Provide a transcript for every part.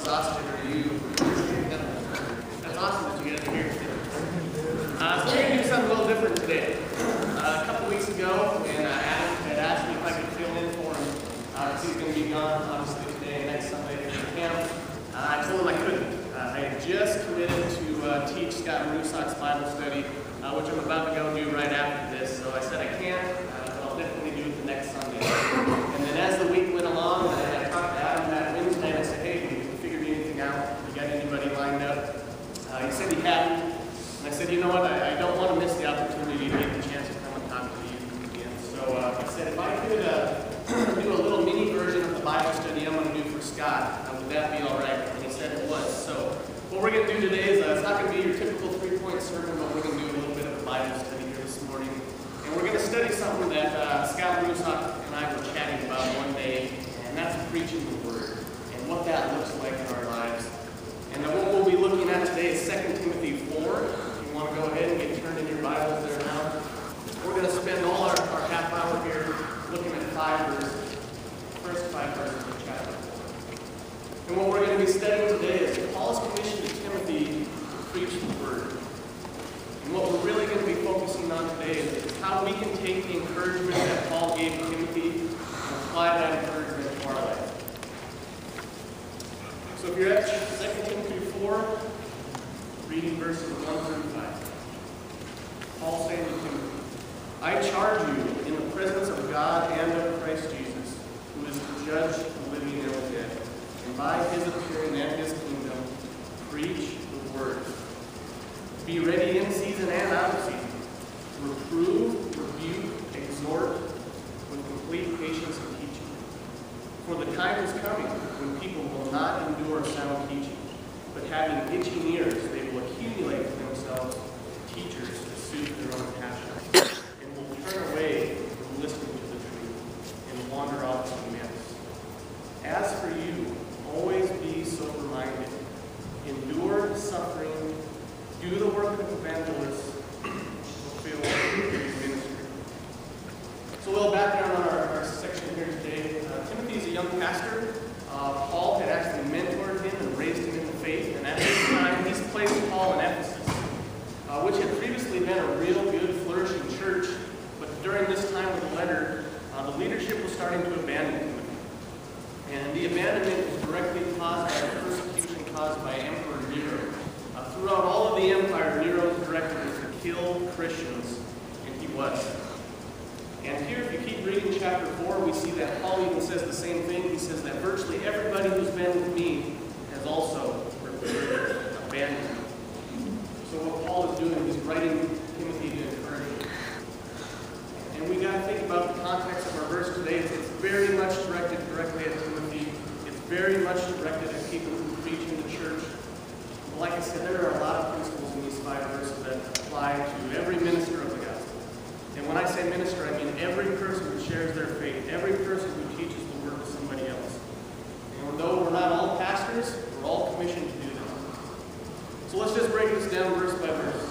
exhausted are you? That's awesome that you guys are here today. So we're going to do something a little different today. A couple weeks ago, when Adam had asked me if I could fill in for him, because he's going to be gone, obviously, today and next Sunday for camp, I told him I couldn't. I had just committed to teach Scott Marusak's Bible study, which I'm about to go do right after this. So I said I can't, but I'll definitely do it the next Sunday. And then as the week went along, I talked to Adam that Wednesday and I said, hey, have you figured anything out? You got anybody lined up? He said he hadn't. And I said, you know what, I don't want to miss the opportunity to get the chance to come and talk to you again. So I said, if I could do a little mini version of the Bible study I'm going to do for Scott, would that be all right? And he said it was. So what we're going to do today is, it's not going to be your typical 3-point sermon, but we're going to do a little bit of a Bible study here this morning. And we're going to study something that Scott Marusak and I were chatting about one day, and that's preaching the Word, and what that looks like in our lives. And what we'll be looking at today is 2 Timothy 4. If you want to go ahead and get turned in your Bibles there now. We're going to spend all our half hour here looking at 5 verses, first 5 verses of chapter 4. And what we're going to be studying today is Paul's commission to Timothy to preach the Word. And what we're really going to be focusing on today is how we can take the encouragement that Paul gave Timothy and apply that encouragement to our life. So if you're at 2 Timothy 4, reading verses 1 through 5. Paul saying to Timothy, I charge you in the presence of God and of Christ Jesus, who is the judge of the living and the dead, and by his appearing and his kingdom, preach the Word. Be ready in season and out of season. Reprove, rebuke, exhort with complete patience and teaching. For the time is coming when people will not endure sound teaching, but having itching ears, they will accumulate for themselves teachers to suit their own passions, and will turn away from listening to the truth and wander off to myths. As for you, always be sober-minded. Endure suffering. Do the work of evangelists. Fulfill your ministry. So a little background on our section here today. Timothy is a young pastor. Paul had actually mentored him and raised him in the faith. And at this time, he's placed Paul in Ephesus, which had previously been a real good, flourishing church. But during this time of the letter, the leadership was starting to abandon Timothy. And the abandonment was directly caused by the persecution caused by Emperor Nero. Throughout all of the empire, Nero's directive was to kill Christians, and he was. And here, if you keep reading chapter 4, we see that Paul even says the same thing. He says that virtually everybody who's been with me has also abandoned me. So what Paul is doing, he's writing Timothy to encourage him. And we got to think about the context of our verse today. It's very much directed directly at Timothy. It's very much directed at people who preach in the church. Like I said, there are a lot of principles in these 5 verses that apply to every minister of the gospel. And when I say minister, I mean every person who shares their faith, every person who teaches the word to somebody else. And though we're not all pastors, we're all commissioned to do that. So let's just break this down verse by verse.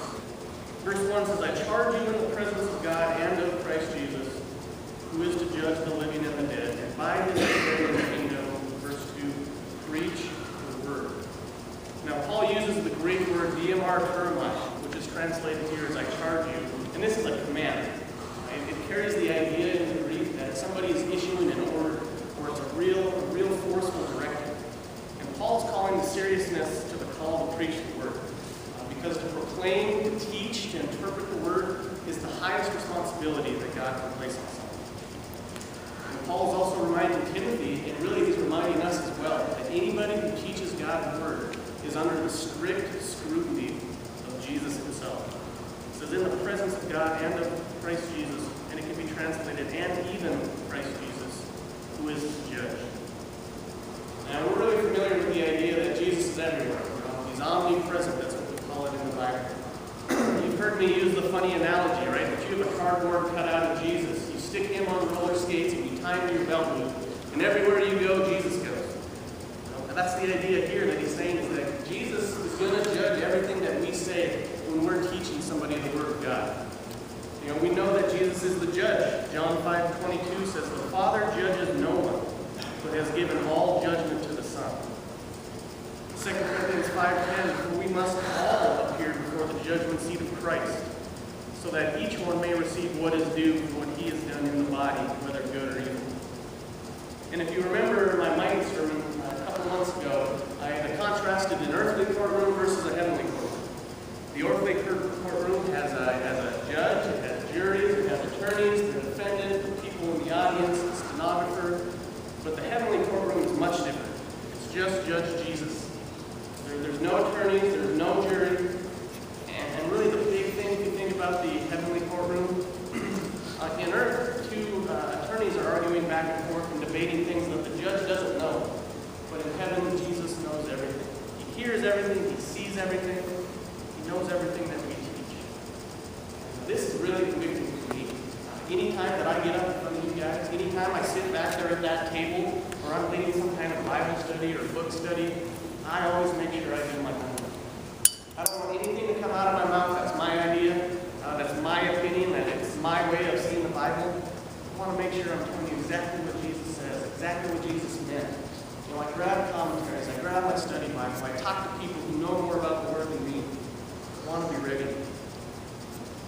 Verse 1 says, I charge you in the presence of God and of Christ Jesus, who is to judge the living and the dead, and by his appearing in the kingdom, verse 2, preach the word. Now, Paul uses the Greek word diamar termai, which is translated here as I charge you, and this is a command. It carries the idea in the Greek that somebody is issuing an order, or it's a real forceful directive. And Paul's calling the seriousness to the call to preach the word, because to proclaim, to teach, to interpret the word is the highest responsibility that God can place on someone. And Paul is also reminding Timothy, and really he's reminding us as well, that anybody who teaches God's word is under the strict scrutiny of Jesus himself. It says, in the presence of God and of Christ Jesus, and it can be translated, and even Christ Jesus, who is the judge. Now, we're really familiar with the idea that Jesus is everywhere. He's omnipresent, that's what we call it in the Bible. You've heard me use the funny analogy, right? That you have a cardboard cutout of Jesus. You stick him on roller skates, and you tie him to your belt loop, and everywhere you go, Jesus goes. And that's the idea here that he's saying, is that Jesus is going to judge everything that we say when we're teaching somebody the Word of God. You know, we know that Jesus is the judge. John 5:22 says, the Father judges no one, but has given all judgment to the Son. 2 Corinthians 5:10, for we must all appear before the judgment seat of Christ, so that each one may receive what is due for what he has done in the body, whether good or evil. And if you remember my mining sermon a couple months ago, I had contrasted an earthly courtroom versus a heavenly courtroom. The earthly courtroom has a judge, it has juries, it has attorneys, the defendant, the people in the audience, the stenographer. But the heavenly courtroom is much different. It's just Judge Jesus. There's no attorneys, there's no jury. And really the big thing, if you think about the heavenly courtroom, in earth, two attorneys are arguing back and forth and debating things that the judge doesn't know. But in heaven, Jesus knows everything. He hears everything, he sees everything, he knows everything that we teach. This is really convicting for me. Anytime that I get up in front of you guys, anytime I sit back there at that table, or I'm leading some kind of Bible study or book study, I always make sure I do my homework. I don't want anything to come out of my mouth that's my idea, that's my opinion, that it's my way of seeing the Bible. I want to make sure I'm telling you exactly what Jesus says, exactly what Jesus meant. You know, I grab commentaries, I grab my study Bible, I talk to people who know more about the Word than me. I want to be ready.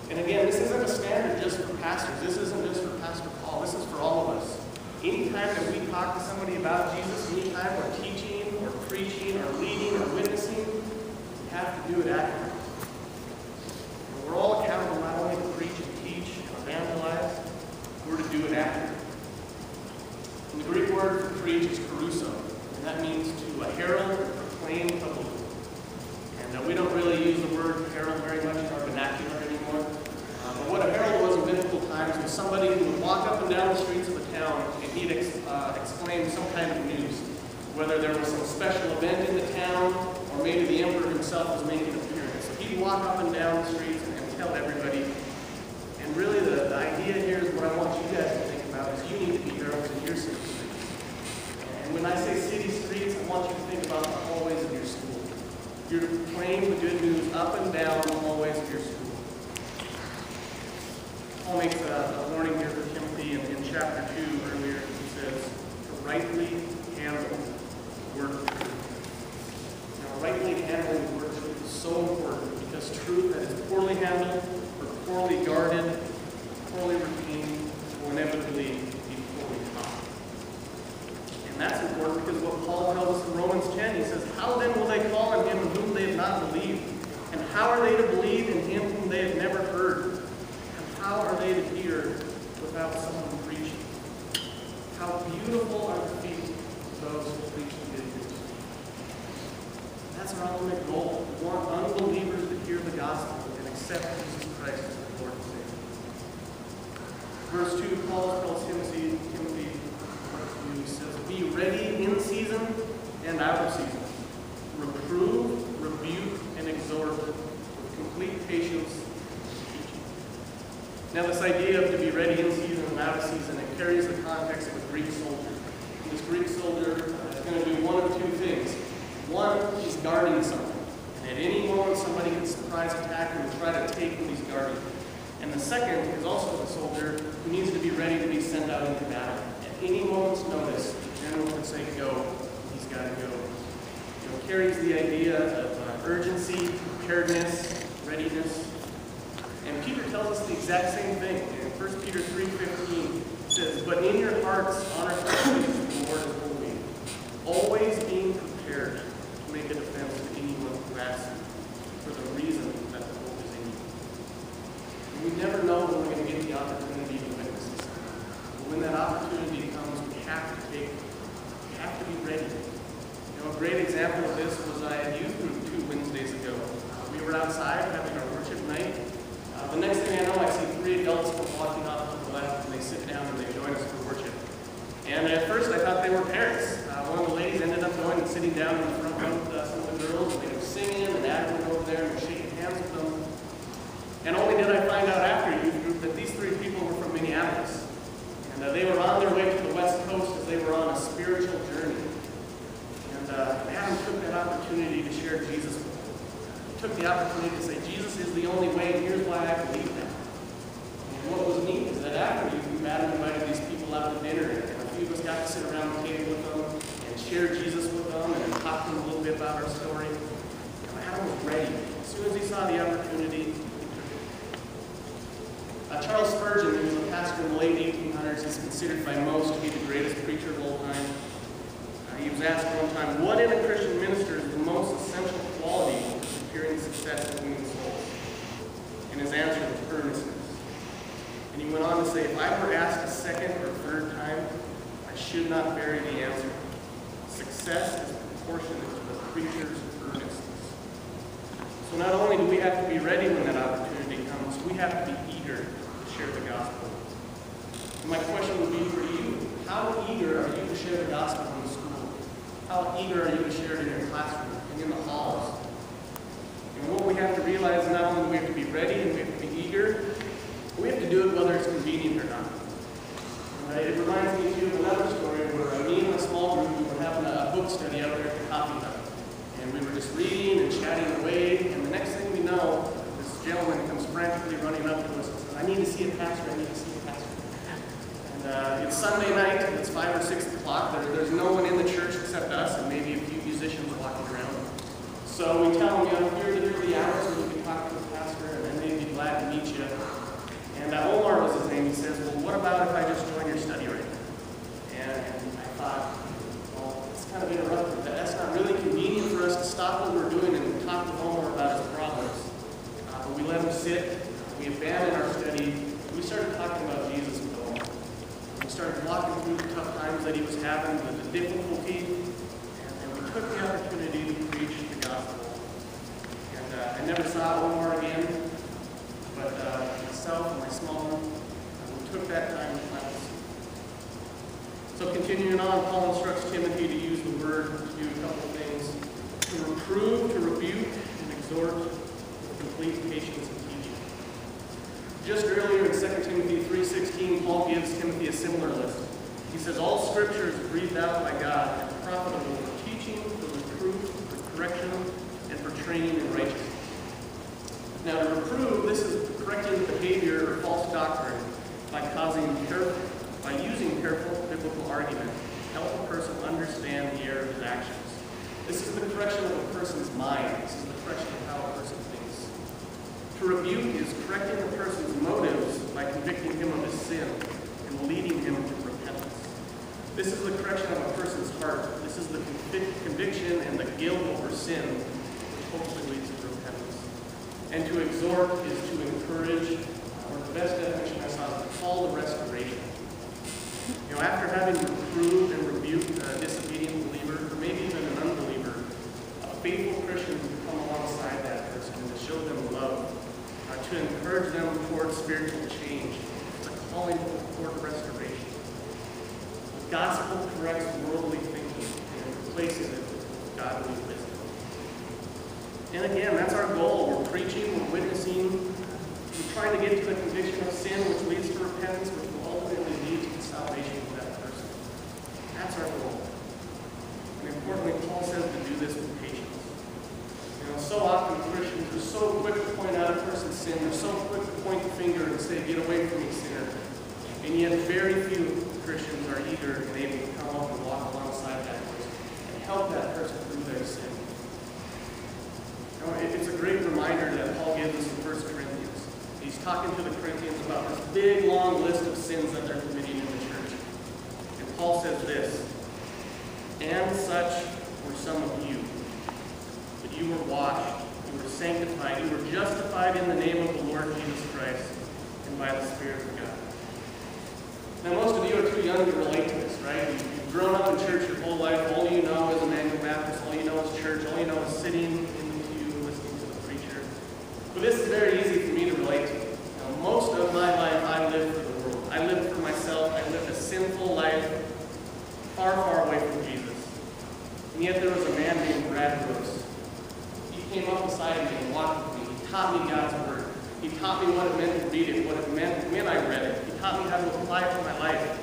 And again, this isn't a standard just for pastors. This isn't just for Pastor Paul. This is for all of us. Anytime that we talk to somebody about Jesus, anytime we're teaching or preaching or leading or witnessing, we have to do it accurately. And we're all accountable not only to preach and teach and evangelize, we're to do it accurately. And the Greek word for preach is caruso, and that means to herald or proclaim publicly. And we don't really use the word herald very much in our vernacular anymore. But what a herald was in biblical times was somebody who would walk up and down the streets of a town and he'd exclaim some kind of news. Whether there was some special event in the town or maybe the emperor himself was making an appearance. So he'd walk up and down the streets and tell everybody. And really the idea here is what I want you guys to think about is you need to be heralds in your city streets. And when I say city streets, I want you to think about the hallways of your school. You're to proclaim the good news up and down the hallways of your school. Paul makes a warning here for Timothy in chapter 2 earlier. He says, to rightly handle the word of truth. Now, rightly handling the word of truth is so important because truth that is poorly handled or poorly guarded, poorly retained, will inevitably be poorly taught. And that's important because what Paul tells us in Romans 10, he says, how then will they call on him in whom they have not believed? And how are they to believe in him whom they have never heard? How are they to hear without someone preaching? How beautiful are the feet of those who preach the good news. That's our ultimate goal. We want unbelievers to hear the gospel and accept Jesus Christ as their Lord and Savior. Verse 2, Paul tells Timothy, he says, be ready in season and out of season. Reprove, rebuke, and exhort with complete patience. Now this idea of to be ready in season and out of season, it carries the context of a Greek soldier. And this Greek soldier is going to do one of two things. One, he's guarding something. And at any moment somebody can surprise attack him and try to take what he's guarding. And the second is also the soldier who needs to be ready to be sent out into battle. At any moment's notice, the general can say go, he's got to go. It carries the idea of urgency, preparedness, readiness. And Peter tells us the exact same thing. In 1 Peter 3:15, it says, but in your hearts honor Christ the Lord as holy, always being prepared to make a defense to anyone who asks you for the reason that the hope is in you. And we never know when we're going to get the opportunity to witness this. But when that opportunity comes, we have to be ready. You know, a great example of this was at youth group 2 Wednesdays ago. We were outside having our worship night. The next thing I know, I see 3 adults come walking off to the left, and they sit down and they join us for worship. And at first, I thought they were parents. One of the ladies ended up going and sitting down in the front row with some of the girls, and they were singing, and Adam went over there and was shaking hands with them. And only did I find out after youth group that these 3 people were from Minneapolis. And they were on their way to the West Coast as they were on a spiritual journey. And Adam took that opportunity to share Jesus with them. Took the opportunity to say, Jesus is the only way, and here's why I believe that. And what was neat is that after Adam invited these people out to dinner, and a few of us got to sit around the table with them and share Jesus with them and talk to them a little bit bit about our story. Adam was ready. As soon as he saw the opportunity, he took it. Charles Spurgeon, who was a pastor in the late 1800s, is considered by most to be the greatest preacher of all time. He was asked one time, what in a Christian minister is the most essential quality for securing success in winning souls? And his answer was earnestness. And he went on to say, if I were asked a second or third time, I should not vary the answer. Success is proportionate to the preacher's earnestness. So not only do we have to be ready when that opportunity comes, we have to be eager to share the gospel. And my question would be for you, how eager are you to share the gospel in the school? How eager are you to share it in your classroom and in the halls? And what we have to realize is not only do we have to be ready and we have to be eager, but we have to do it whether it's convenient or not. It reminds me too of another story where me and a small group we were having a book study out there at the coffee hut. And we were just reading and chatting away, and the next thing we know, this gentleman comes frantically running up to us and says, I need to see a pastor, I need to see a pastor. And it's Sunday night, it's 5 or 6 o'clock, there's no one in the church except us and maybe a few musicians walking around. So we tell him, here are the hours where you can talk to the pastor, and they'd be glad to meet you. And Omar was his name. He says, well, what about if I just join your study right now? And I thought, well, it's kind of interruptive. That's not really convenient for us to stop what we're doing and talk to Omar about his problems. But we let him sit. We abandoned our study. We started talking about Jesus with Omar. We started walking through the tough times that he was having, the difficulty, and we took the opportunity to preach the gospel. And I never saw Omar again, but myself and my small group, we took that time to plant the seed. So continuing on, Paul instructs Timothy to use the word to do a couple of things. To reprove, to rebuke, and exhort with complete patience and teaching. Just earlier in 2 Timothy 3:16, Paul gives Timothy a similar list. He says, all scripture is breathed out by God and profitable for teaching, for reproof, for correction, and for training in righteousness. Now to reprove, this is correcting the behavior or false doctrine by using careful biblical argument to help a person understand the error of his actions. This is the correction of a person's mind. This is the correction of how a person thinks. To rebuke is correcting a person's motives by convicting him of his sin and leading him to repentance. This is the correction of a person's heart. This is the conviction and the guilt over sin, which hopefully leads to repentance. And to exhort is to encourage, or the best definition I saw is to call to restoration. After having reproved and rebuked a disobedient believer, or maybe even an unbeliever, a faithful Christian would come alongside that person and to show them love, to encourage them towards spiritual change, to calling toward restoration. The gospel corrects worldly thinking and replaces it with godly wisdom. And again, that's our goal. We're preaching, we're witnessing, we're trying to get to the conviction of sin, which leads to repentance, which will ultimately lead to the salvation of that person. That's our goal. And importantly, Paul says to do this with patience. So often Christians are so quick to point out a person's sin, they're so quick to point the finger and say, get away from me, sinner. And yet very few Christians are eager and able to come up and walk alongside that person and help that person through their sin. It's a great reminder that Paul gives us in 1 Corinthians. He's talking to the Corinthians about this big, long list of sins that they're committing in the church. And Paul says this, and such were some of you. But you were washed, you were sanctified, you were justified in the name of the Lord Jesus Christ and by the Spirit of God. Now, most of you are too young to relate to this, right? You've grown up in church your whole life. All you know is Emmanuel Baptist. All you know is church. All you know is sitting in the pew listening to the preacher. But this is very easy for me to relate to. Most of my life, I lived for the world. I lived for myself. I lived a sinful life, far, far away from Jesus. And yet there was a man named Brad Brooks. He came up beside me and walked with me. He taught me God's Word. He taught me what it meant to read it, what it meant when I read it. He taught me how to apply it to my life.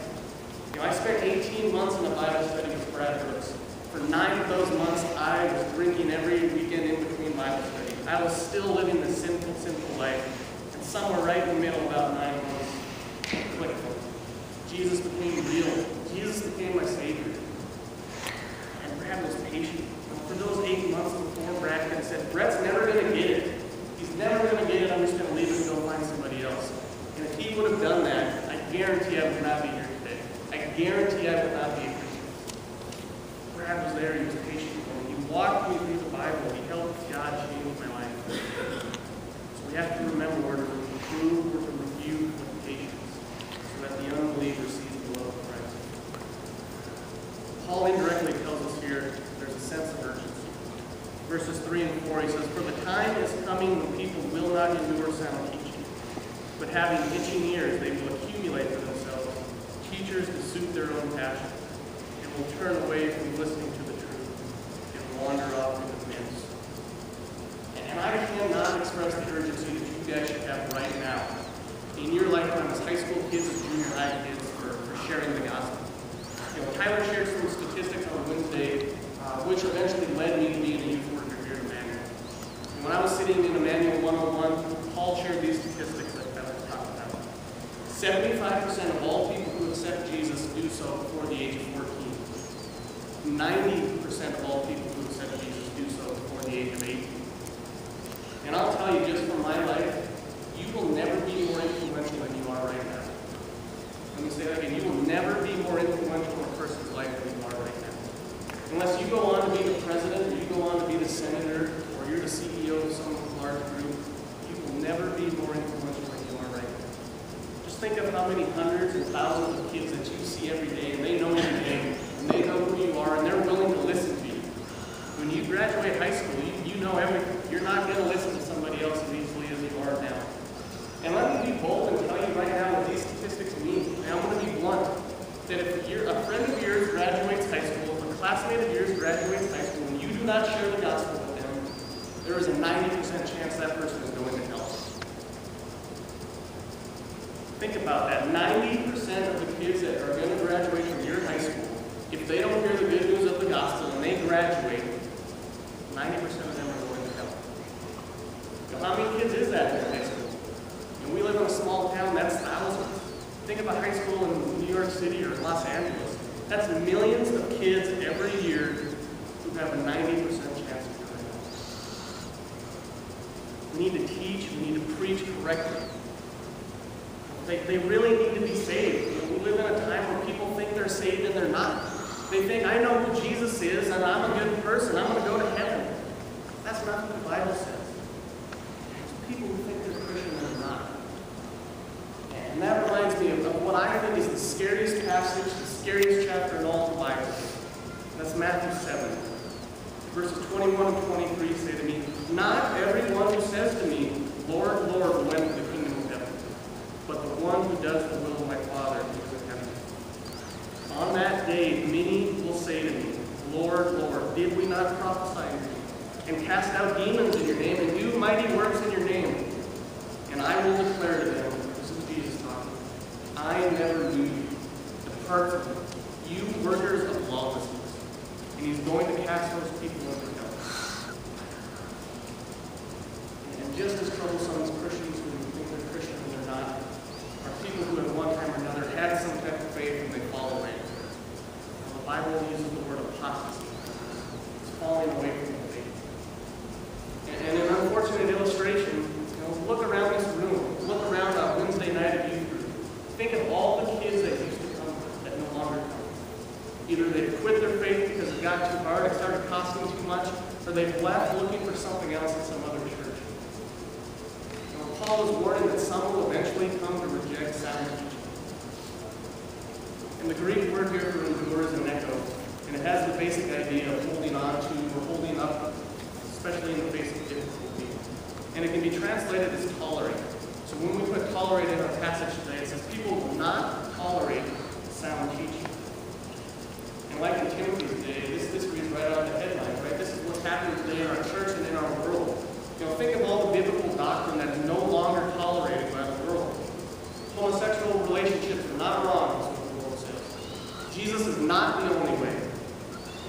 I spent 18 months in a Bible study with Brad Brooks. For 9 of those months, I was drinking every weekend in between Bible studies. I was still living the sinful life. And somewhere right in the middle, about 9 months, I clicked. Jesus became real. Jesus became my Savior. And Brad was patient. For those 8 months before Bracken said, Brett's never going to get it. He's never going to get it. I'm just going to leave him and go find somebody else. And if he would have done that, I guarantee I would not be here today. I guarantee I would not be a Christian. Brad was there. He was patient with me. He walked me through the Bible. He helped God change my life. So we have to remember we're to reprove, we're to rebuke with patience so that the unbeliever sees the love of Christ. Paul indirectly tells us here there's a sense of urgency. Verses 3 and 4, he says, For the time is coming when people will not endure sound teaching, but having itching ears, they will accumulate for themselves teachers to suit their own passions, and will turn away from listening to the truth and wander off into the myths. And I cannot express the urgency that you guys should have right now in your lifetime as high school kids, as junior high kids, for sharing the gospel. You know, Tyler shared some statistics on Wednesday, which eventually led me to being a youth worker here at Emmanuel. And when I was sitting in Emmanuel 101, Paul shared these statistics that I was talking about. 75% of all people who accept Jesus do so before the age of 14. 90% of all people who accept Jesus do so before the age of 18. And I'll tell you, just from my life, you will never be more influential than you are right now. Let me say that again. You will never be more influential in a person's life than you are right now. Unless you go on to be the president, or you go on to be the senator, or you're the CEO of some large group, you will never be more influential than you are right now. Just think of how many hundreds and thousands of kids that you see every day, and they know your name, and they know who you are, and they're willing to listen to you. When you graduate high school, you know everything. You're not going to listen to somebody else as easily as you are now. And let me be bold and tell you right now what these statistics mean. And I'm going to be blunt. That if a friend of yours graduates high school, if a classmate of yours graduates high school, and you do not share the gospel with them, there is a 90% chance that person is going to hell. Think about that. 90% of the kids that are going to graduate from your high school, if they don't hear the good news of the gospel and they graduate, 90% of them are going to hell. Now, how many kids is that in high school? And we live in a small town, that's thousands. Think about high school in New York City or Los Angeles. That's millions of kids every year who have a 90% chance of going hell. We need to teach, we need to preach correctly. They really need to be saved. You know, we live in a time where people think they're saved and they're not. They think, I know who Jesus is and I'm a good person. I'm going to go to heaven. That's not what the Bible says. There's people who think they're Christian and they're not. And that reminds me of what I think is the scariest passage, the scariest chapter in all the Bible. That's Matthew 7. Verses 21 and 23 say to me, Not everyone who says to me, Lord, Lord, will enter the kingdom of heaven, but the one who does the will of my Father who is in heaven. On that day, many will say to me, Lord, Lord, did we not prophesy in your name, and cast out demons in your name, and do mighty works in your name? And I will declare to them, this is Jesus talking, I never knew you. Depart from me, you workers of lawlessness. And he's going to cast those people into hell. And just as troublesome as Christians who think they're Christian and they're not, are people who at one time or another had some type of faith and they fall away. Now, the Bible uses the word apostasy. It's falling away from the faith. And an unfortunate illustration, look around this room. Look around on Wednesday night at youth group. Think of all the kids that used to come that no longer come. Either they've quit their faith because it got too hard, it started costing too much, or they've left looking for something else in some other church. Paul is warning that some will eventually come to reject sound teaching. And the Greek word here for endure is aneko, and it has the basic idea of holding on to or holding up, especially in the face of difficulty. And it can be translated as tolerate. So when we put tolerate in our passage today, it says people will not tolerate sound teaching. And like in Timothy's day, this reads right on the headlines, right? This is what's happening today in our church and in our world. Think of all the biblical doctrine that is no longer tolerated by the world. Homosexual relationships are not wrong, is what the world says. Jesus is not the only way.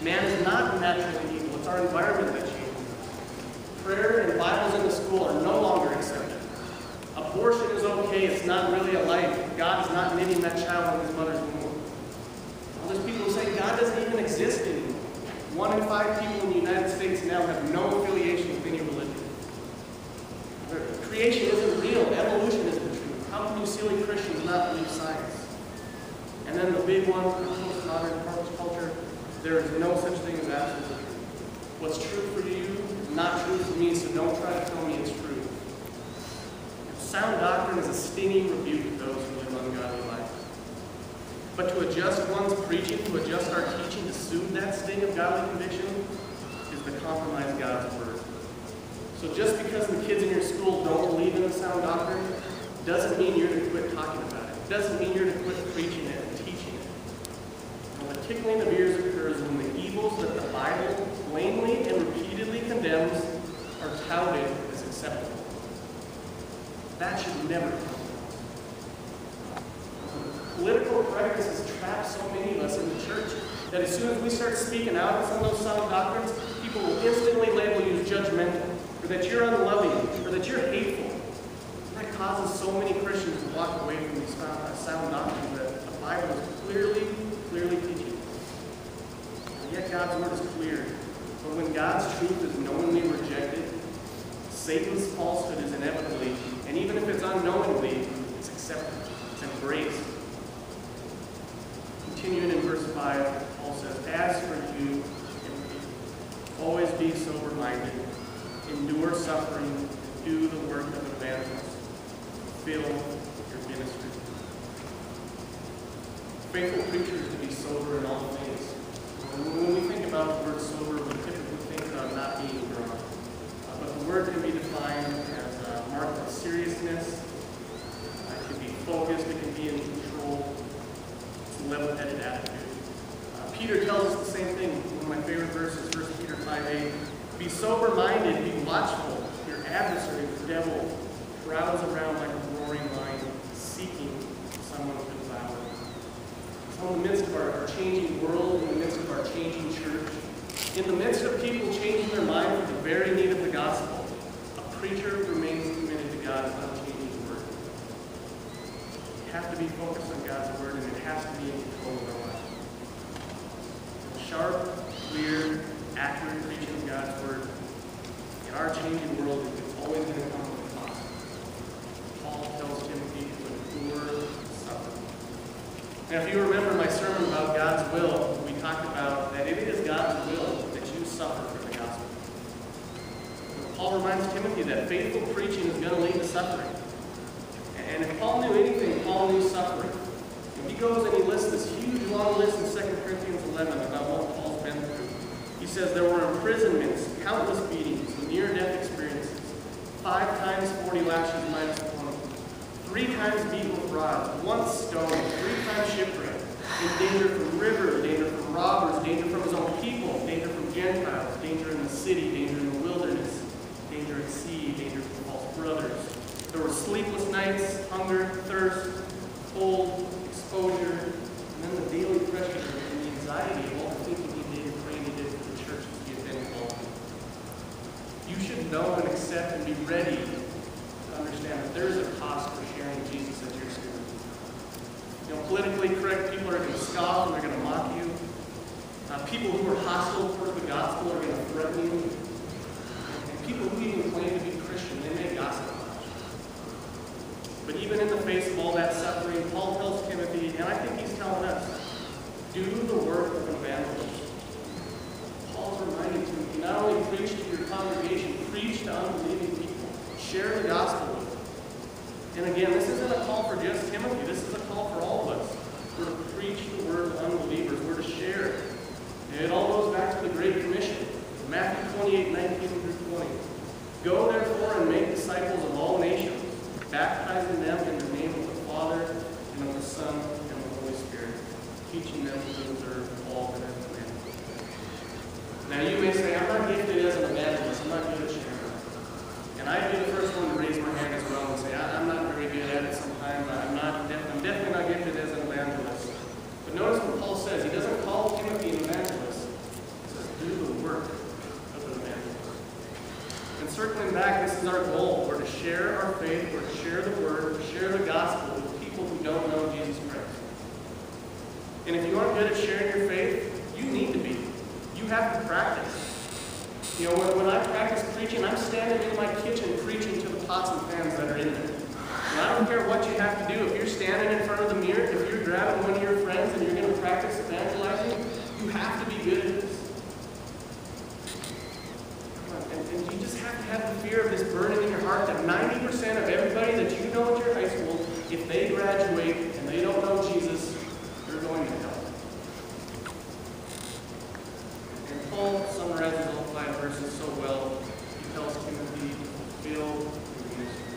Man is not naturally evil. It's our environment that changes. Prayer and Bibles in the school are no longer accepted. Abortion is okay. It's not really a life. God is not knitting that child in his mother's womb. All those people who say God doesn't even exist anymore. 1 in 5 people in the United States now have one, in a postmodern culture, there is no such thing as absolute truth. What's true for you is not true for me, so don't try to tell me it's true. Sound doctrine is a stinging rebuke to those who live ungodly lives. But to adjust one's preaching, to adjust our teaching to suit that sting of godly conviction, is to compromise God's word. So just because the kids in your school don't believe in the sound doctrine, doesn't mean you're to quit talking about it. Doesn't mean you're to quit preaching it and teaching it. And the tickling of ears occurs when the evils that the Bible plainly and repeatedly condemns are touted as acceptable. That should never come to us. Political correctness has trapped so many of us in the church that as soon as we start speaking out on some of those sound doctrines, people will instantly label you as judgmental, or that you're unloving, or that you're hateful. That causes so many Christians to walk away from these sound doctrines that the Bible is clearly teaching. And yet God's word is clear. But when God's truth is knowingly rejected, Satan's falsehood is inevitably, and even if it's unknowingly, it's accepted, it's embraced. Continuing in verse 5, Paul says, "As for you, Timothy, always be sober-minded, endure suffering, do the work of an evangelist, fulfill your ministry." Faithful preachers to be sober in all things. When we think about the word sober, we typically think about not being drunk. But the word can be defined as marked by seriousness. It can be focused. It can be in control. It's a level-headed attitude. Peter tells us the same thing. One of my favorite verses, 1 Peter 5:8. "Be sober-minded, be watchful. Your adversary, the devil, prowls around like a roaring lion, seeking someone to devour." So in the midst of our changing world, in the midst of our changing church, in the midst of people changing their mind for the very need of the gospel, a preacher remains committed to God's unchanging word. We have to be focused on God's word, and it has to be in control of our life. Sharp, clear, accurate preaching of God's word in our changing world is always going to come with a cost. Paul tells Timothy to endure suffering. Now, if you remember my sermon about God's will, we talked about that it is God's will that you suffer for the gospel. Paul reminds Timothy that faithful preaching is going to lead to suffering. And if Paul knew anything, Paul knew suffering. He goes and he lists this huge long list in 2 Corinthians 11 about what Paul's been through. He says there were imprisonments, countless beatings, near-death experiences, 5 times 40 lashes minus 1, 3 times beaten with rods, once stoned, 3 times shipwrecked, in danger from rivers, danger from robbers, danger from his own people, danger from Gentiles, danger in the city, danger in the wilderness, danger at sea, danger from false brothers. There were sleepless nights, hunger, thirst, cold, exposure, and then the daily pressure and the anxiety of all the thinking he did and praying he did for the churches he had been involved in. You should know and accept and be ready to understand that there is a cost for sharing Jesus as your Savior. You know, politically correct people are going to scoff and they're going to mock you. People who are hostile toward the gospel are going to threaten you. And people who even claim to be Christian, they may gossip about you. But even in the face of all that suffering, Paul tells Timothy, and I think he's telling us, do the work of an evangelist. Paul's reminding Timothy, not only preach to your congregation, preach to unbelieving people. Share the gospel with them. And again, this isn't a call for just Timothy. This is a call for all of us. We're to preach the word to unbelievers. We're to share it. And it all goes back to the Great Commission, Matthew 28:19-20. Go therefore and make disciples of all nations, baptizing them in the name of the Father, and of the Son, and of the Holy Spirit, teaching them to observe all that I have commanded. Now you may say, I'm not gifted as an evangelist, I'm not good at sharing. And I'd be the first one to raise my hand as well and say, I'm not very good at it sometimes, I'm definitely not gifted as an evangelist. But notice what Paul says, he doesn't call Timothy an evangelist, he says, do the work of an evangelist. And circling back, this is our goal. We're to share our faith, we're to share the word, to share the gospel with people who don't know Jesus Christ. And if you aren't good at sharing your faith, you need to be. You have to practice. You know, when I practice preaching, I'm standing in my kitchen preaching to the pots and pans that are in there. And I don't care what you have to do. If you're standing in front of the mirror, if you're grabbing one of your friends and you're going to practice evangelizing, you have to be good at this. And you just have to have the fear of this burning in your heart that 90% of everybody that you know at your high school, if they graduate and they don't know Jesus, they're going to hell. And Paul summarizes all 5 verses so well. He tells Timothy to fulfill your ministry.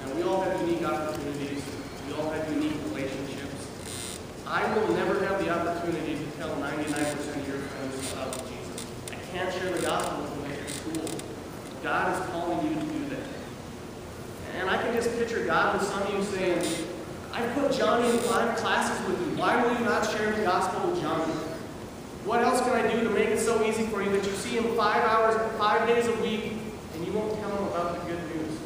Now, we all have unique opportunities. We all have unique relationships. I will never have the opportunity to tell 99% of your friends about Jesus. I can't share the gospel with them at your school. God is calling you to do that. And I can just picture God with some of you saying, I put Johnny in 5 classes with you. Why will you not share the gospel with Johnny? What else can I do to make it so easy for you that you see him 5 hours, 5 days a week, and you won't tell him about the good news?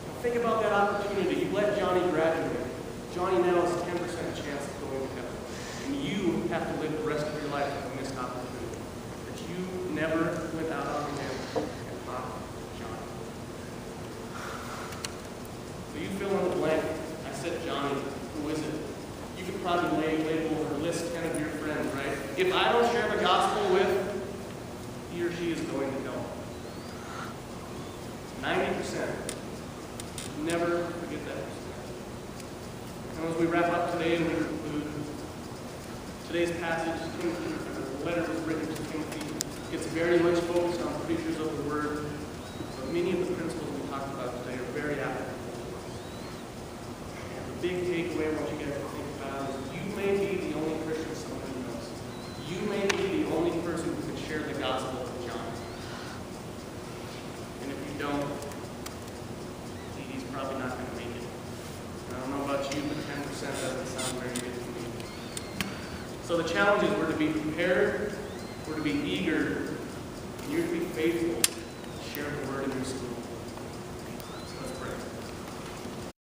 Now think about that opportunity. You let Johnny graduate. Johnny now has a 10% chance of going to heaven. And you have to live the rest of your life with this opportunity. That you never went out on a limb and taught Johnny. So you fill in the blank. I said Johnny. Who is it? You could probably label or list 10 of your friends, right? If I don't share the gospel with, he or she is going to hell. 90%. Never forget that. And as we wrap up today and we conclude, today's passage, the letter was written to Timothy. It's very much focused on preachers of the word, but many of the principles we talked about today are very applicable to us. And the big takeaway I want you guys to think about is you may be the only Christian somebody knows. You may be the only person who can share the gospel with John. And if you don't, he's probably not going to make it. I don't know about you, but 10% doesn't sound very good to me. So the challenge is we're to be prepared, we're to be eager, and you're to be faithful to share the word in your school.